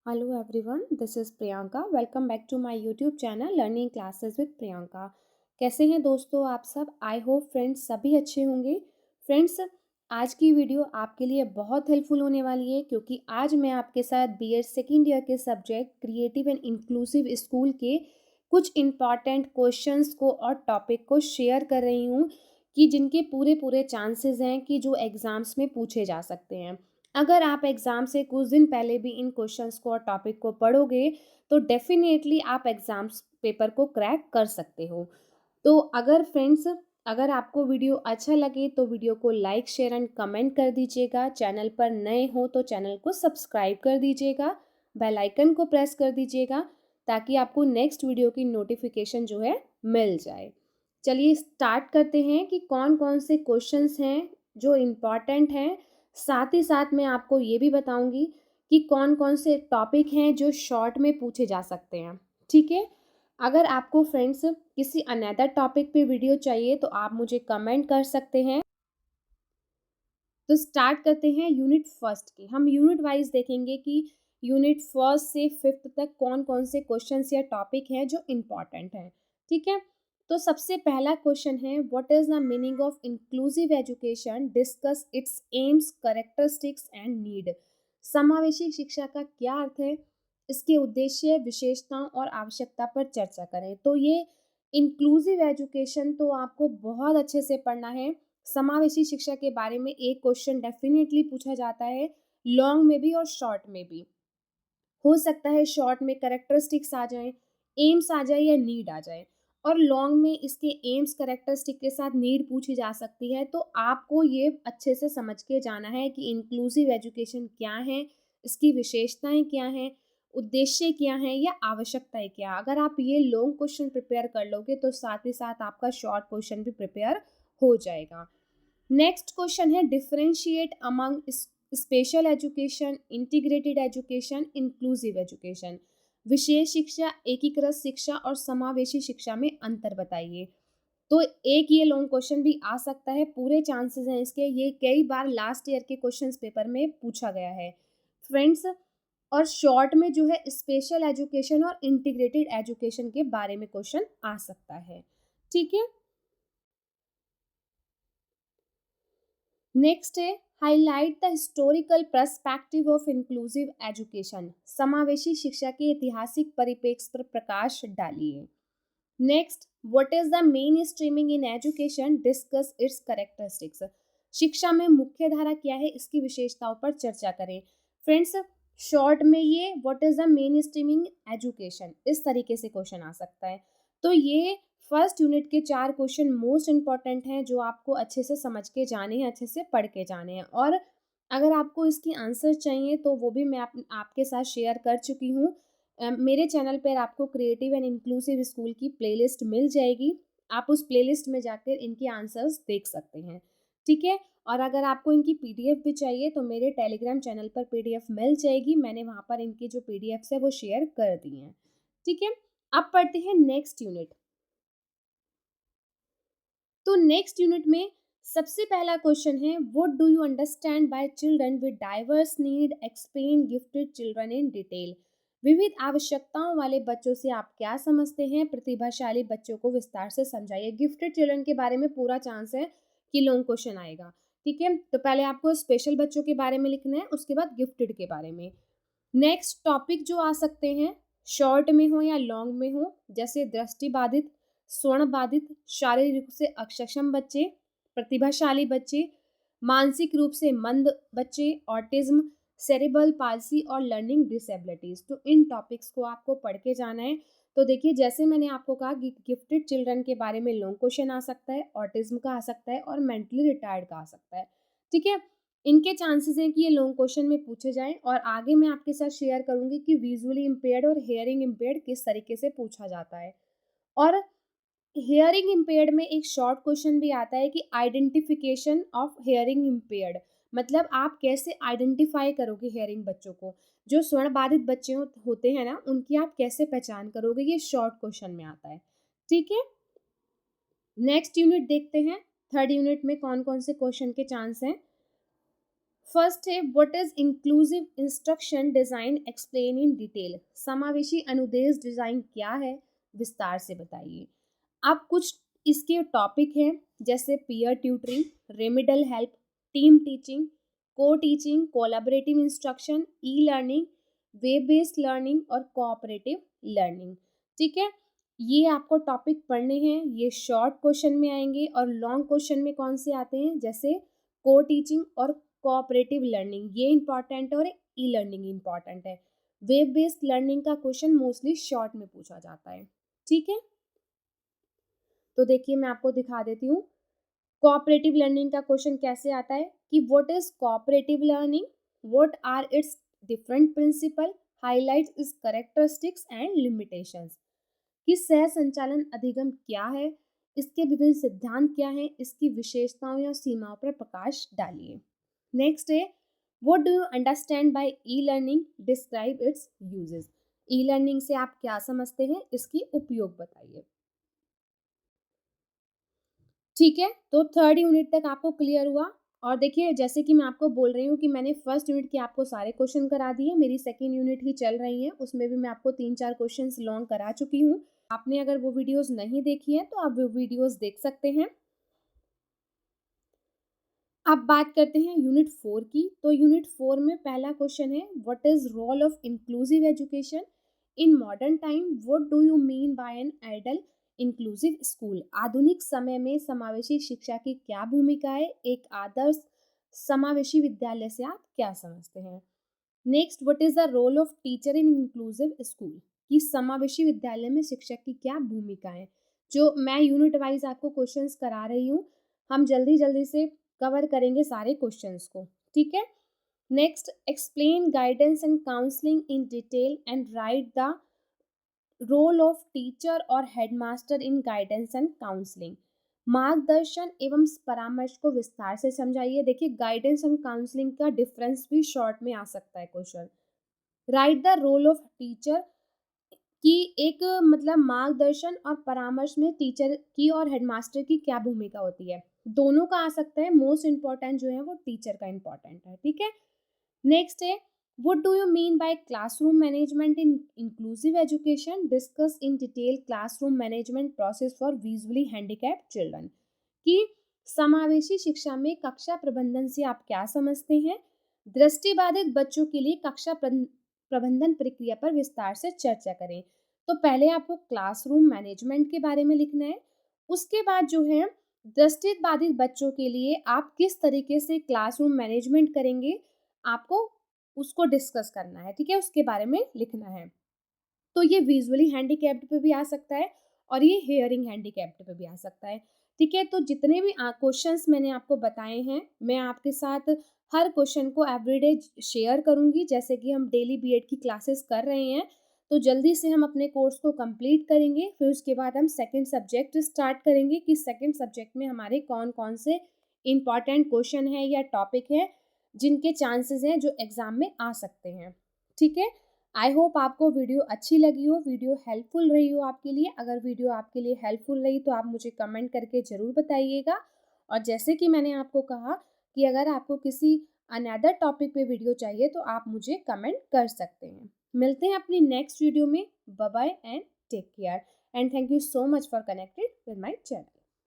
Hello everyone, this is Priyanka. Welcome back to my YouTube channel learning classes with Priyanka. कैसे हैं दोस्तों आप सब? आई होप फ्रेंड्स सभी अच्छे होंगे। फ्रेंड्स, आज की वीडियो आपके लिए बहुत हेल्पफुल होने वाली है क्योंकि आज मैं आपके साथ बीएड सेकेंड ईयर के subject creative and inclusive school के कुछ इम्पॉर्टेंट क्वेश्चंस को और टॉपिक को शेयर कर रही हूँ कि जिनके पूरे पूरे चांसेस हैं कि जो एग्ज़ाम्स में पूछे जा सकते हैं। अगर आप एग्ज़ाम से कुछ दिन पहले भी इन क्वेश्चंस को और टॉपिक को पढ़ोगे तो डेफिनेटली आप एग्ज़ाम्स पेपर को क्रैक कर सकते हो। तो अगर आपको वीडियो अच्छा लगे तो वीडियो को लाइक शेयर एंड कमेंट कर दीजिएगा। चैनल पर नए हो तो चैनल को सब्सक्राइब कर दीजिएगा, बेल आइकन को प्रेस कर दीजिएगा ताकि आपको नेक्स्ट वीडियो की नोटिफिकेशन जो है मिल जाए। चलिए स्टार्ट करते हैं कि कौन कौन से क्वेश्चंस हैं जो इम्पॉर्टेंट हैं। साथ ही साथ मैं आपको ये भी बताऊंगी कि कौन कौन से टॉपिक हैं जो शॉर्ट में पूछे जा सकते हैं। ठीक है, अगर आपको फ्रेंड्स किसी अनदर टॉपिक पे वीडियो चाहिए तो आप मुझे कमेंट कर सकते हैं। तो स्टार्ट करते हैं यूनिट फर्स्ट की। हम यूनिट वाइज देखेंगे कि यूनिट फर्स्ट से फिफ्थ तक कौन कौन से क्वेश्चंस या टॉपिक हैं जो इम्पॉर्टेंट हैं। ठीक है, तो सबसे पहला क्वेश्चन है, what is the meaning of inclusive education, discuss it's AIIMS, characteristics and need. समावेशी शिक्षा का क्या अर्थ है, इसके उद्देश्य, विशेषताओं और आवश्यकता पर चर्चा करें। तो ये इंक्लूसिव एजुकेशन तो आपको बहुत अच्छे से पढ़ना है। समावेशी शिक्षा के बारे में एक क्वेश्चन डेफिनेटली पूछा जाता है, लॉन्ग में भी और शॉर्ट में भी। हो सकता है शॉर्ट में कैरेक्टरिस्टिक्स आ जाएं, एम्स आ जाए या नीड आ जाए, और लॉन्ग में इसके एम्स कैरेक्टरिस्टिक के साथ नीड पूछी जा सकती है। तो आपको ये अच्छे से समझ के जाना है कि इंक्लूसिव एजुकेशन क्या है, इसकी विशेषताएं क्या हैं, उद्देश्य क्या हैं या आवश्यकताएं क्या। अगर आप ये लॉन्ग क्वेश्चन प्रिपेयर कर लोगे तो साथ ही साथ आपका शॉर्ट क्वेश्चन भी प्रिपेयर हो जाएगा। नेक्स्ट क्वेश्चन है, differentiate among special education, integrated education, inclusive education. विशेष शिक्षा, एकीकृत शिक्षा और समावेशी शिक्षा में अंतर बताइए। तो एक ये लॉन्ग क्वेश्चन भी आ सकता है, पूरे चांसेस हैं इसके। ये कई बार लास्ट ईयर के क्वेश्चंस पेपर में पूछा गया है फ्रेंड्स। और शॉर्ट में जो है स्पेशल एजुकेशन और इंटीग्रेटेड एजुकेशन के बारे में क्वेश्चन आ सकता है। ठीक है, नेक्स्ट है, highlight the historical perspective of inclusive education. समावेशी शिक्षा के ऐतिहासिक परिप्रेक्ष्य पर प्रकाश डालिए। Next, what is the main streaming in education, discuss it's characteristics. शिक्षा में मुख्य धारा क्या है, इसकी विशेषताओं पर चर्चा करें। फ्रेंड्स, शॉर्ट में ये what is the main streaming education इस तरीके से क्वेश्चन आ सकता है। तो ये फर्स्ट यूनिट के 4 क्वेश्चन मोस्ट इंपॉर्टेंट हैं जो आपको अच्छे से समझ के जाने हैं, अच्छे से पढ़ के जाने हैं। और अगर आपको इसकी आंसर चाहिए तो वो भी मैं आपके साथ शेयर कर चुकी हूँ। मेरे चैनल पर आपको क्रिएटिव एंड इंक्लूसिव स्कूल की प्लेलिस्ट मिल जाएगी। आप उस प्लेलिस्ट में जाकर इनके आंसर्स देख सकते हैं। ठीक है, और अगर आपको इनकी पीडीएफ भी चाहिए तो मेरे टेलीग्राम चैनल पर पीडीएफ मिल जाएगी। मैंने वहाँ पर इनकी जो पीडीएफ्स है वो शेयर कर दी हैं। ठीक है, अब पढ़ते हैं नेक्स्ट यूनिट। तो नेक्स्ट यूनिट में सबसे पहला क्वेश्चन है, what do you understand by children with diverse need, explain gifted children in detail. विविध आवश्यकताओं वाले बच्चों से आप क्या समझते हैं, प्रतिभाशाली बच्चों को विस्तार से समझाइए। गिफ्टेड चिल्ड्रन के बारे में पूरा चांस है कि लॉन्ग क्वेश्चन आएगा। ठीक है, तो पहले आपको स्पेशल बच्चों के बारे में लिखना है, उसके बाद गिफ्टेड के बारे में। नेक्स्ट टॉपिक जो आ सकते हैं, शॉर्ट में हो या लॉन्ग में हो, जैसे दृष्टि बाधित, स्वर्ण बाधित, शारीरिक रूप से अक्षम बच्चे, प्रतिभाशाली बच्चे, मानसिक रूप से मंद बच्चे, ऑटिज्म, सेरेब्रल पाल्सी और लर्निंग डिसेबिलिटीज। तो इन टॉपिक्स को आपको पढ़ के जाना है। तो देखिए, जैसे मैंने आपको कहा कि गिफ्टेड चिल्ड्रन के बारे में लॉन्ग क्वेश्चन आ सकता है, ऑटिज्म का आ सकता है और मेंटली रिटायर्ड का आ सकता है। ठीक है, इनके चांसेस हैं कि ये लॉन्ग क्वेश्चन में पूछे जाएं। और आगे मैं आपके साथ शेयर करूंगी कि विजुअली इम्पेयर्ड और हेयरिंग इम्पेयर्ड किस तरीके से पूछा जाता है। और हेयरिंग इम्पेयर्ड में एक शॉर्ट क्वेश्चन भी आता है कि आइडेंटिफिकेशन ऑफ हेयरिंग इम्पेयर्ड, मतलब आप कैसे आइडेंटिफाई करोगे हेयरिंग बच्चों को। जो स्वर्ण बाधित बच्चे होते हैं ना, उनकी आप कैसे पहचान करोगे, ये शॉर्ट क्वेश्चन में आता है। ठीक है, नेक्स्ट यूनिट देखते हैं। थर्ड यूनिट में कौन कौन से क्वेश्चन के चांस हैं। फर्स्ट है what is inclusive instruction design explain in detail. समावेशी अनुदेश डिजाइन क्या है, विस्तार से बताइए। अब कुछ इसके टॉपिक हैं जैसे peer tutoring, remedial help, team teaching, co teaching, collaborative instruction, e learning, web based learning और कोऑपरेटिव लर्निंग। ठीक है, ये आपको टॉपिक पढ़ने हैं। ये शॉर्ट क्वेश्चन में आएंगे और लॉन्ग क्वेश्चन में कौन से आते हैं, जैसे को टीचिंग और कोऑपरेटिव लर्निंग, ये इंपॉर्टेंट है और ई लर्निंग इंपॉर्टेंट है। वेब बेस्ड लर्निंग का क्वेश्चन मोस्टली शॉर्ट में पूछा जाता है। ठीक है, तो देखिए मैं आपको दिखा देती हूँ कोऑपरेटिव लर्निंग का क्वेश्चन कैसे आता है कि what is cooperative learning, what are its different principle, highlights its characteristics and limitations. कि सह संचालन अधिगम क्या है, इसके विभिन्न सिद्धांत क्या हैं, इसकी विशेषताओं या सीमाओं पर प्रकाश डालिए। नेक्स्ट है what do you understand by e learning, describe it's uses. E learning से आप क्या समझते हैं, इसकी उपयोग बताइए। ठीक है, तो थर्ड यूनिट तक आपको क्लियर हुआ। और देखिए जैसे कि मैं आपको बोल रही हूँ कि मैंने फर्स्ट यूनिट के आपको सारे क्वेश्चन करा दिए, मेरी सेकेंड यूनिट ही चल रही है, उसमें भी मैं आपको 3-4 क्वेश्चंस लॉन्ग करा चुकी हूँ। आपने अगर वो वीडियोस नहीं देखी है तो आप वो वीडियोस देख सकते हैं। अब बात करते हैं यूनिट 4 की। तो यूनिट 4 में पहला क्वेश्चन है what is role of inclusive education in modern time, what do you mean by an ideal inclusive school. आधुनिक समय में समावेशी शिक्षा की क्या भूमिका है, एक आदर्श समावेशी विद्यालय से आप क्या समझते हैं। Next what is the role of teacher in inclusive school, कि समावेशी विद्यालय में शिक्षक की क्या भूमिका है। जो मैं यूनिट वाइज आपको क्वेश्चंस करा रही हूँ, हम जल्दी जल्दी से कवर करेंगे सारे क्वेश्चंस को। ठीक है, next explain guidance and counselling in detail and write the role of teacher और headmaster in guidance and counselling. मार्गदर्शन एवं परामर्श को विस्तार से समझाइए। देखिए गाइडेंस एंड काउंसलिंग का डिफरेंस भी शॉर्ट में आ सकता है question. Write the role of teacher, कि एक मतलब मार्गदर्शन और परामर्श में टीचर की और हेडमास्टर की क्या भूमिका होती है, दोनों का आ सकता है। मोस्ट इम्पॉर्टेंट जो है वो टीचर का इम्पॉर्टेंट है। ठीक है, नेक्स्ट है what do you mean bye classroom management in inclusive education, discuss in detail classroom management process for visually handicapped children. कि समावेशी शिक्षा में कक्षा प्रबंधन से आप क्या समझते हैं, दृष्टिबाधित बच्चों के लिए कक्षा प्रबंधन प्रक्रिया पर विस्तार से चर्चा करें। तो पहले आपको क्लासरूम मैनेजमेंट के बारे में लिखना है, उसके बाद जो है दृष्टिबाधित बच्चों के लिए आप किस तरीके से क्लासरूम मैनेजमेंट करेंगे, आपको उसको डिस्कस करना है। ठीक है, उसके बारे में लिखना है। तो ये विजुअली हैंडीकैप्ड पे भी आ सकता है और ये हेयरिंग हैंडीकैप्ड पे भी आ सकता है। ठीक है, तो जितने भी क्वेश्चंस मैंने आपको बताए हैं, मैं आपके साथ हर क्वेश्चन को एवरीडे शेयर करूंगी। जैसे कि हम डेली बीएड की क्लासेस कर रहे हैं, तो जल्दी से हम अपने कोर्स को कंप्लीट करेंगे। फिर उसके बाद हम सेकंड सब्जेक्ट स्टार्ट करेंगे कि सेकंड सब्जेक्ट में हमारे कौन कौन से इम्पॉर्टेंट क्वेश्चन है या टॉपिक है जिनके चांसेस हैं जो एग्जाम में आ सकते हैं। ठीक है, आई होप आपको वीडियो अच्छी लगी हो, वीडियो हेल्पफुल रही हो आपके लिए। अगर वीडियो आपके लिए हेल्पफुल रही तो आप मुझे कमेंट करके ज़रूर बताइएगा। और जैसे कि मैंने आपको कहा कि अगर आपको किसी अनदर टॉपिक पे वीडियो चाहिए तो आप मुझे कमेंट कर सकते हैं। मिलते हैं अपनी नेक्स्ट वीडियो में। Bye bye and take care and thank you so much for connected with my channel.